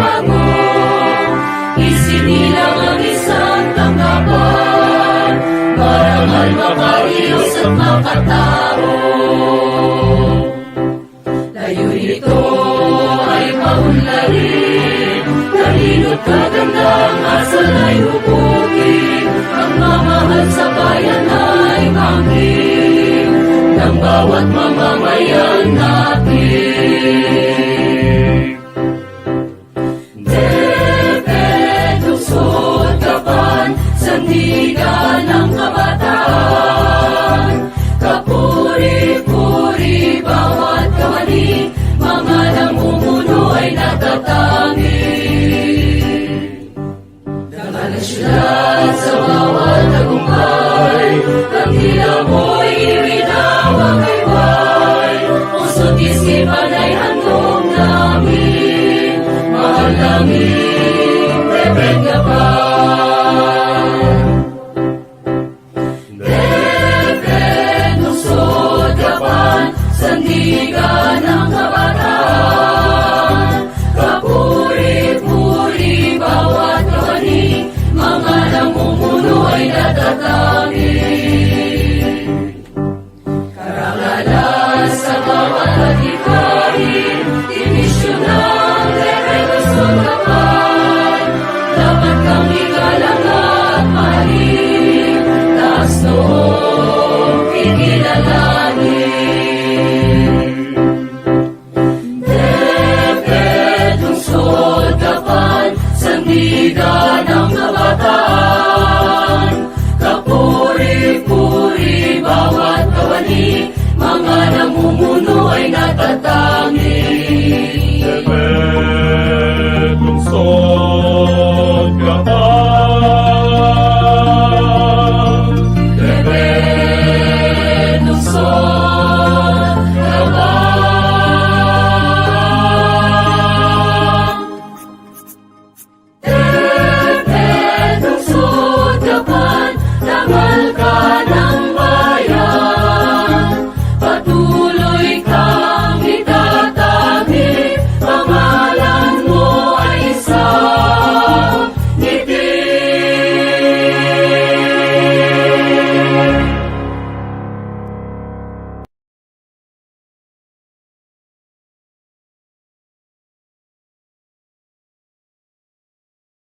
bago. Isinilang ang isang tanggapan, marangal makarios at makatao. Layunin ito ay paunlarin, talino't kagandang asal ay hubukin. Ang mamahal sa bayan ay angkin ng bawat mamamayan natin. DepEd, lungsod, kaban, sandigan ng kabataan. Kapuri-puri bawat kawani, mga namumuno ay natatangi. Dangal ang syudad sa bawat tagumpay, ang hila mo'y iwinawang kayway. Puso't isipan ay handog namin, mahal namin.